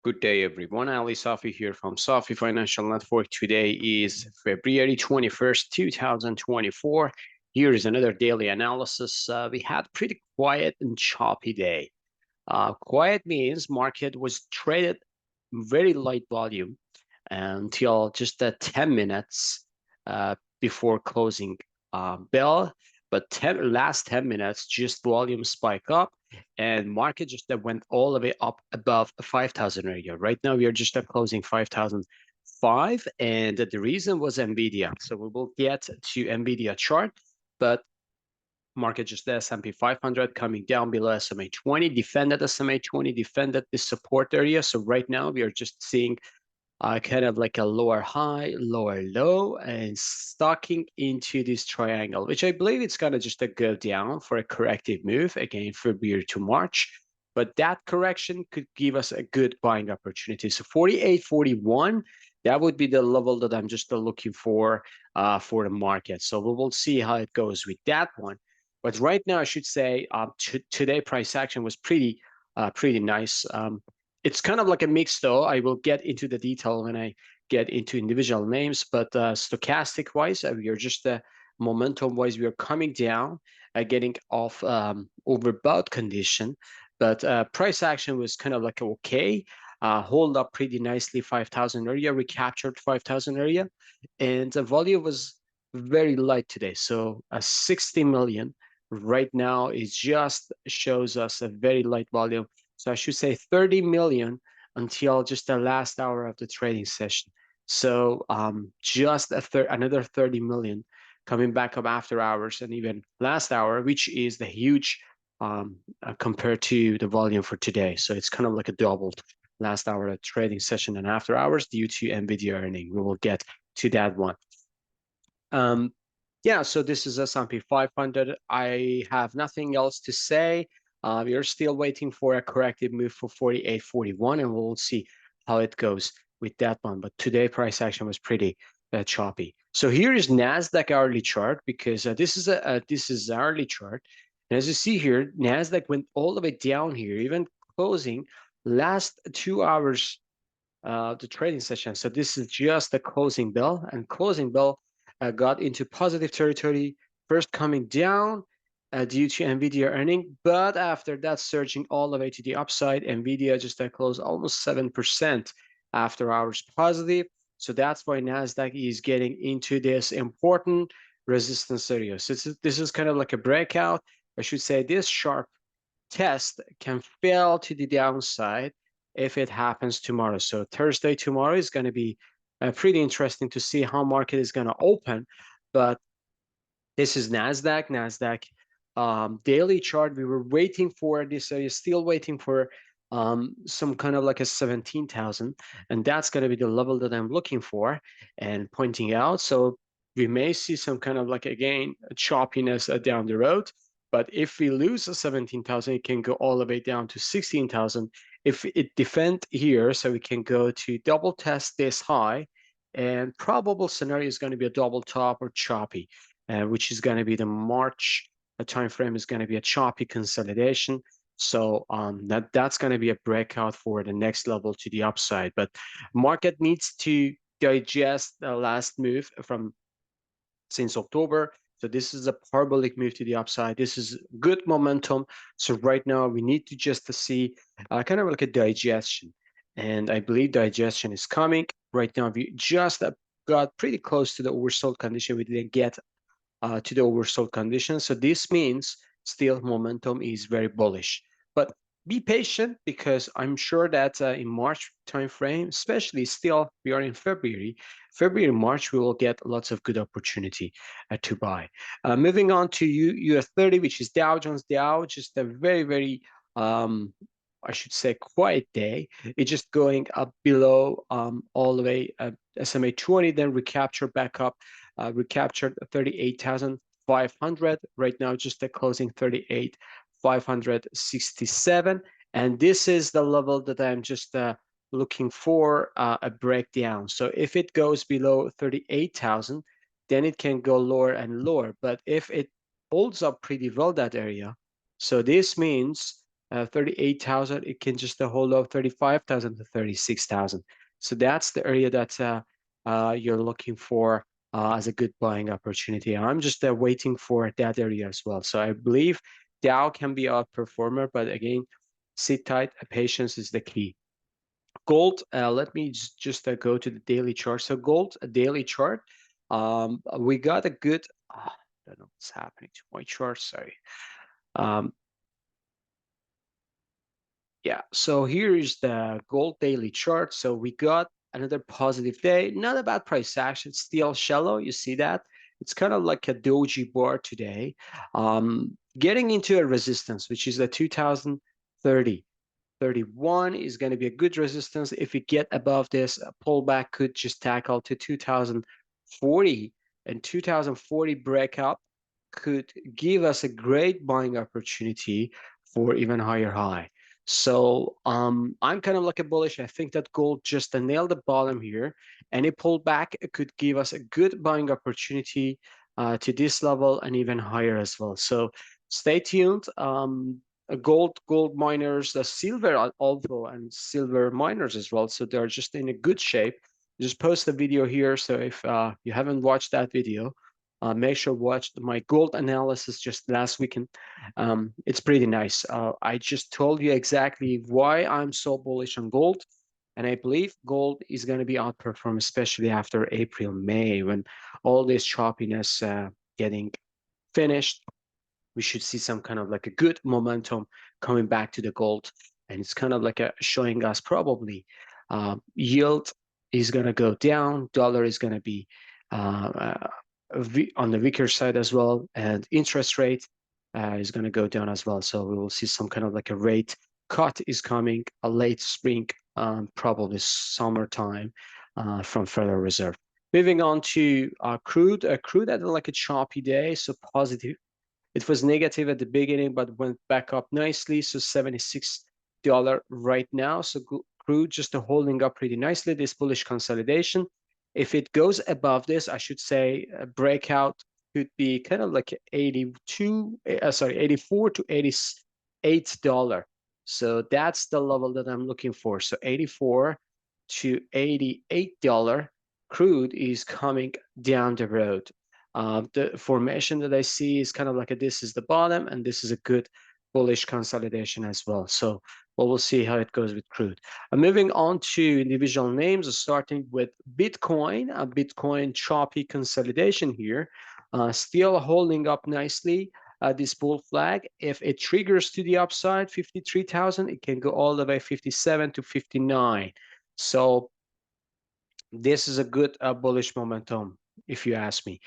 Good day, everyone. Ali Safi here from Safi Financial Network. Today is February 21st, 2024. Here is another daily analysis. We had pretty quiet and choppy day. Quiet means market was traded very light volume until just 10 minutes before closing bell. But last 10 minutes, just volume spike up and market just went all the way up above 5,000 area. Right now, we are just closing 5,005, and the reason was NVIDIA. So we will get to NVIDIA chart, but market just the S&P 500 coming down below SMA 20, defended SMA 20, defended the support area. So right now, we are just seeing kind of like a lower high, lower low, and stocking into this triangle, which I believe it's gonna just go down for a corrective move again, February to March. But that correction could give us a good buying opportunity. So 48.41, that would be the level that I'm just looking for the market. So we will see how it goes with that one. But right now, I should say today price action was pretty nice. It's kind of like a mix, though. I will get into the detail when I get into individual names, but stochastic wise, we are just momentum wise, we are coming down, getting off overbought condition, but price action was kind of like okay, hold up pretty nicely 5,000 area, recaptured 5,000 area, and the volume was very light today. So 60 million right now is just shows us a very light volume. So I should say 30 million until just the last hour of the trading session. So just another 30 million coming back up after hours and even last hour, which is the huge compared to the volume for today. So it's kind of like a doubled last hour of trading session and after hours due to NVIDIA earning. We will get to that one. Yeah, so this is S&P 500. I have nothing else to say. We are still waiting for a corrective move for 48.41, and we'll see how it goes with that one. But today price action was pretty choppy. So here is Nasdaq hourly chart, because this is hourly chart, and as you see here, Nasdaq went all the way down here, even closing last 2 hours the trading session. So this is just the closing bell, and closing bell got into positive territory, first coming down due to NVIDIA earning, but after that surging all the way to the upside. NVIDIA just closed almost 7% after hours positive. So that's why Nasdaq is getting into this important resistance area. So this is kind of like a breakout. I should say this sharp test can fail to the downside if it happens tomorrow. So Thursday tomorrow is going to be pretty interesting to see how market is going to open. But this is Nasdaq. Nasdaq daily chart. We were waiting for this area, still waiting for some kind of like a 17,000, and that's going to be the level that I'm looking for and pointing out. So we may see some kind of like, again, choppiness down the road. But if we lose a 17,000, it can go all the way down to 16,000. If it defend here, so we can go to double test this high, and probable scenario is going to be a double top or choppy, which is going to be the March time frame is going to be a choppy consolidation. So that's going to be a breakout for the next level to the upside. But market needs to digest the last move from since October. So this is a parabolic move to the upside. This is good momentum. So right now we need to just see kind of like a digestion. And I believe digestion is coming. Right now we just got pretty close to the oversold condition. We didn't get to the oversold condition. So this means still momentum is very bullish. But be patient, because I'm sure that in March timeframe, especially still we are in February, March, we will get lots of good opportunity to buy. Moving on to US 30, which is Dow Jones. Dow, just a very, I should say, quiet day. It's just going up below all the way SMA 20, then recapture back up, recaptured 38,500. Right now, just a closing 38,567. And this is the level that I'm just looking for a breakdown. So if it goes below 38,000, then it can go lower and lower. But if it holds up pretty well, that area, so this means 38,000. It can just hold up 35,000 to 36,000. So that's the area that you're looking for as a good buying opportunity. I'm just waiting for that area as well. So I believe Dow can be a outperformer, but again, sit tight. Patience is the key. Gold, let me just go to the daily chart. So gold, a daily chart. We got a good, I don't know what's happening to my chart, sorry. Um, yeah, so here is the gold daily chart. So we got another positive day, not a bad price action, still shallow, you see that? It's kind of like a doji bar today. Getting into a resistance, which is the 2030. 31 is going to be a good resistance. If we get above this, a pullback could just tackle to 2040, and 2040 breakup could give us a great buying opportunity for even higher high. So I'm kind of like a bullish. I think that gold just nailed the bottom here. Any pullback could give us a good buying opportunity to this level and even higher as well. So stay tuned. Gold miners, the silver also, and silver miners as well. So they're just in a good shape. Just post a video here. So if you haven't watched that video, make sure watch my gold analysis just last weekend. It's pretty nice. I just told you exactly why I'm so bullish on gold. And I believe gold is going to be outperformed, especially after April, May, when all this choppiness getting finished. We should see some kind of like a good momentum coming back to the gold. And it's kind of like showing us probably yield is going to go down, dollar is going to be on the weaker side as well, and interest rate is going to go down as well. So we will see some kind of like a rate cut is coming, a late spring, probably summertime from Federal Reserve. Moving on to crude. Crude had like a choppy day, so positive. It was negative at the beginning, but went back up nicely. So $76 right now. So crude just holding up pretty nicely, this bullish consolidation. If it goes above this, I should say a breakout could be kind of like 84 to $88. So that's the level that I'm looking for. So 84 to $88 crude is coming down the road. The formation that I see is kind of like this is the bottom, and this is a good bullish consolidation as well. So we'll see how it goes with crude. Moving on to individual names, starting with Bitcoin. Bitcoin choppy consolidation here, still holding up nicely. This bull flag, if it triggers to the upside, 53,000, it can go all the way 57 to 59. So this is a good bullish momentum, if you ask me.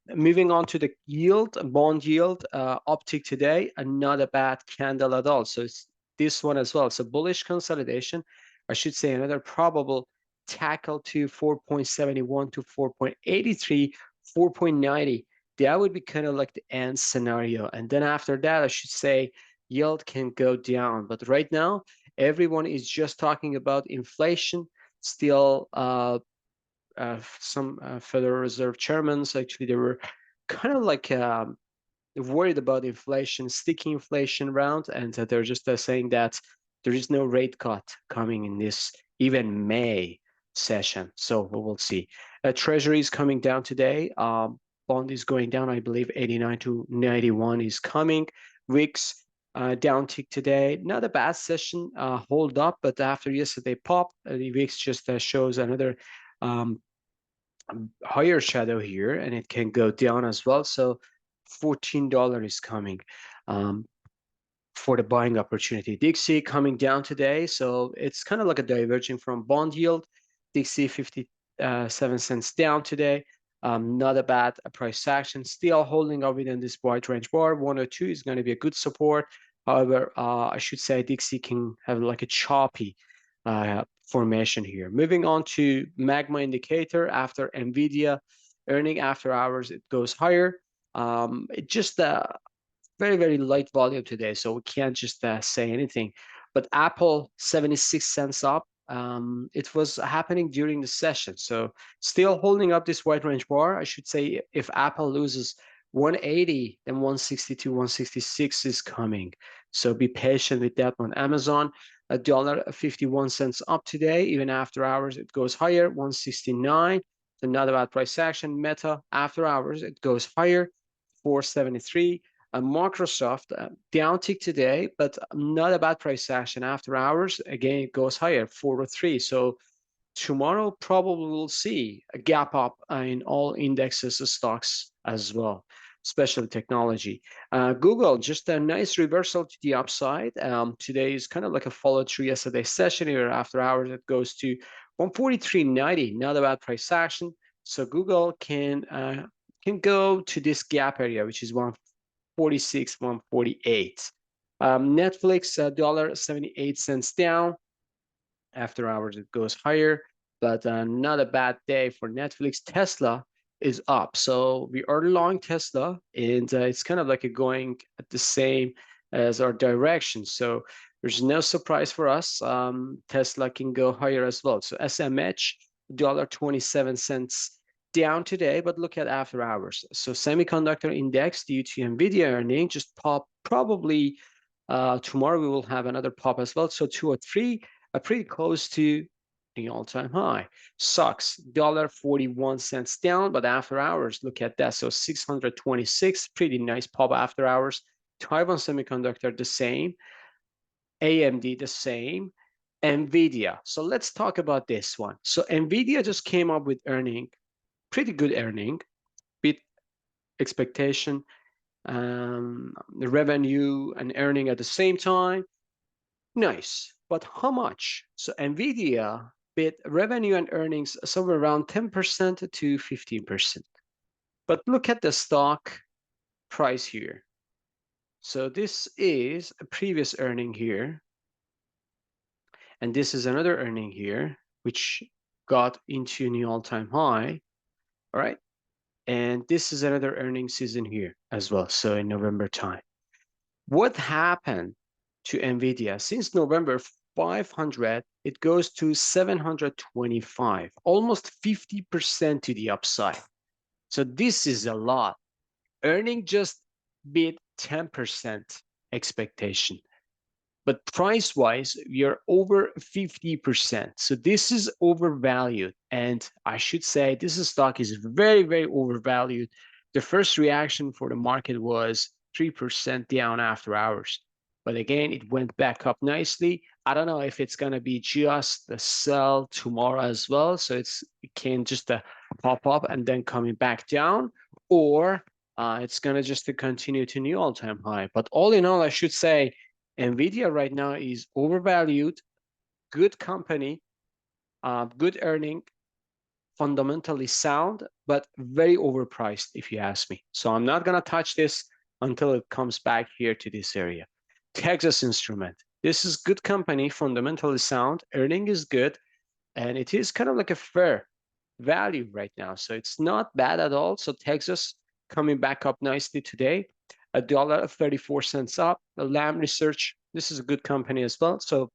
Moving on to the yield, bond yield, uptick today, and not a bad candle at all. So it's this one as well. So bullish consolidation, I should say another probable tackle to 4.71 to 4.83, 4.90. That would be kind of like the end scenario. And then after that, I should say yield can go down. But right now, everyone is just talking about inflation. Still, some Federal Reserve chairmen actually they were kind of like worried about inflation, sticky inflation round, and they're just saying that there is no rate cut coming in this even May session. So we will see. Treasury is coming down today. Bond is going down. I believe 89 to 91 is coming. WIX downtick today. Not a bad session, hold up, but after yesterday pop, the VIX just shows another higher shadow here, and it can go down as well. So $14 is coming for the buying opportunity. Dixie coming down today, so it's kind of like a diverging from bond yield. Dixie 57 cents down today. Not a bad price action. Still holding up within this wide range bar. 102 is going to be a good support. However, I should say Dixie can have like a choppy formation here. Moving on to magma indicator after NVIDIA earning after hours, it goes higher. It just very, very light volume today, so we can't just say anything. But Apple, 76 cents up. It was happening during the session. So still holding up this wide range bar. I should say if Apple loses 180, then 162, 166 is coming. So be patient with that one. Amazon, $1.51 up today. Even after hours, it goes higher, 169. So not a bad price action. Meta, after hours, it goes higher, 473. Microsoft, down tick today, but not a bad price action. After hours, again, it goes higher, 403. So tomorrow probably we'll see a gap up in all indexes stocks as well, especially technology. Google, just a nice reversal to the upside. Today is kind of like a follow through yesterday's session here. After hours, it goes to 143.90, not a bad price action. So Google can go to this gap area, which is 146, 148. Netflix, $1.78 down. After hours, it goes higher, but not a bad day for Netflix. Tesla is up. So we are long Tesla, and it's kind of like going at the same as our direction. So there's no surprise for us. Tesla can go higher as well. So SMH, $1.27 down today, but look at after hours. So semiconductor index due to NVIDIA earning just pop. Probably tomorrow we will have another pop as well. So 203 are pretty close to the all-time high. Sucks, $1.41 down, but after hours, look at that. So 626, pretty nice pop after hours. Taiwan Semiconductor, the same. AMD, the same. NVIDIA. So let's talk about this one. So NVIDIA just came up with earning, pretty good earning, beat expectation, the revenue and earning at the same time. Nice, but how much? So NVIDIA beat revenue and earnings somewhere around 10% to 15%. But look at the stock price here. So this is a previous earning here. And this is another earning here, which got into a new all-time high. All right. And this is another earning season here as well. So in November time. What happened to NVIDIA? Since November 500, it goes to 725, almost 50% to the upside. So this is a lot. Earning just beat 10% expectation. But price-wise, we are over 50%. So this is overvalued. And I should say this stock is very, very overvalued. The first reaction for the market was 3% down after hours. But again, it went back up nicely. I don't know if it's going to be just a sell tomorrow as well. So it can just pop up and then coming back down, or it's going to just continue to new all-time high. But all in all, I should say NVIDIA right now is overvalued, good company, good earning, fundamentally sound, but very overpriced if you ask me. So I'm not going to touch this until it comes back here to this area. Texas Instrument. This is good company, fundamentally sound, earning is good, and it is kind of like a fair value right now. So it's not bad at all. So Texas coming back up nicely today. $1.34 up. Lam Research, this is a good company as well. So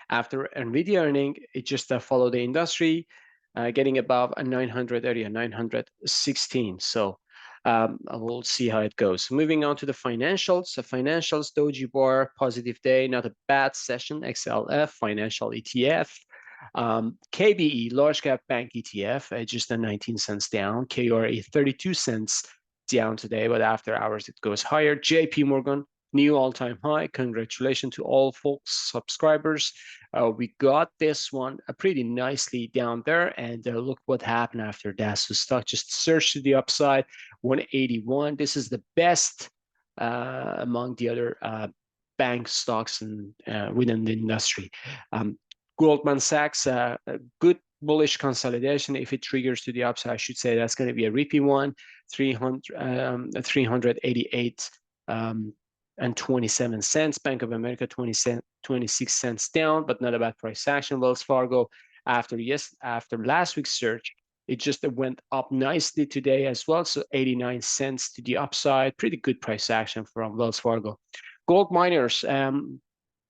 after NVIDIA earning, it just followed the industry, getting above a 900 area, 916. So we'll see how it goes. Moving on to the financials. The financials, Doji Bar, positive day, not a bad session. XLF, financial ETF. KBE, large cap bank ETF, just a 19 cents down. KRA, 32 cents down today, but after hours it goes higher. JP Morgan, new all-time high. Congratulations to all folks, subscribers. We got this one pretty nicely down there, and look what happened after that. So stock just surged to the upside, 181. This is the best among the other bank stocks and within the industry. Goldman Sachs, good bullish consolidation. If it triggers to the upside, I should say that's going to be a repeat one, 388 and 27 cents. Bank of America, 26 cents down, but not a bad price action. Wells Fargo, after last week's surge, it just went up nicely today as well. So 89 cents to the upside. Pretty good price action from Wells Fargo. Gold miners,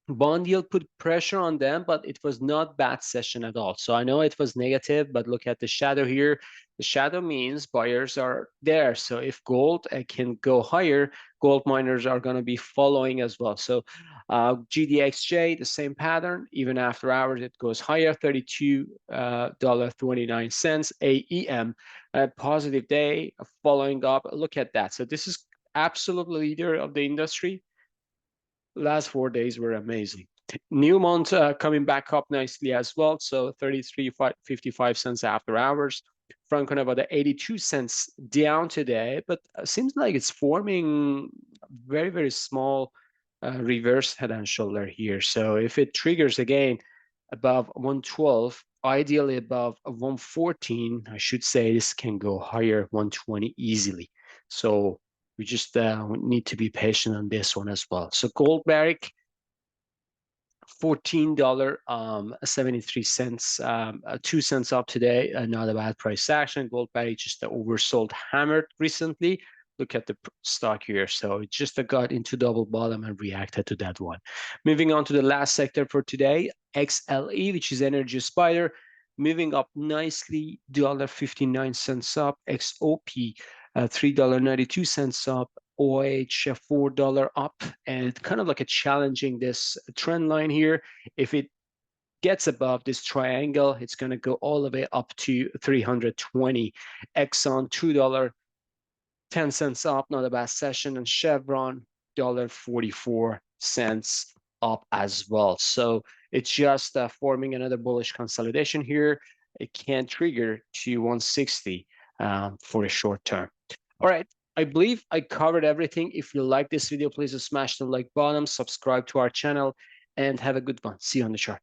Bond yield put pressure on them, but it was not bad session at all. So I know it was negative, but look at the shadow here. The shadow means buyers are there. So if gold can go higher, gold miners are going to be following as well. So GDXJ, the same pattern. Even after hours, it goes higher, $32.29. AEM, a positive day, following up. Look at that. So this is absolute leader of the industry. Last 4 days were amazing. Newmont coming back up nicely as well. So 33.55 cents after hours. Franco Nevada 82 cents down today, but seems like it's forming very, very small reverse head and shoulder here. So if it triggers again above 112, ideally above 114, I should say this can go higher, 120 easily. So we just need to be patient on this one as well. So gold barrick, $14.73, 2 cents up today. Not a bad price action. Gold barrick just oversold, hammered recently. Look at the stock here. So it just got into double bottom and reacted to that one. Moving on to the last sector for today, XLE, which is Energy Spider, moving up nicely, $1.59 up. XOP, $3.92 up. OH $4 up, and kind of like a challenging this trend line here. If it gets above this triangle, it's going to go all the way up to 320. Exxon $2.10 up, not a bad session, and Chevron $1.44 up as well. So it's just forming another bullish consolidation here. It can trigger to 160 for a short term. All right, I believe I covered everything. If you like this video, please smash the like button, subscribe to our channel, and have a good one. See you on the chart.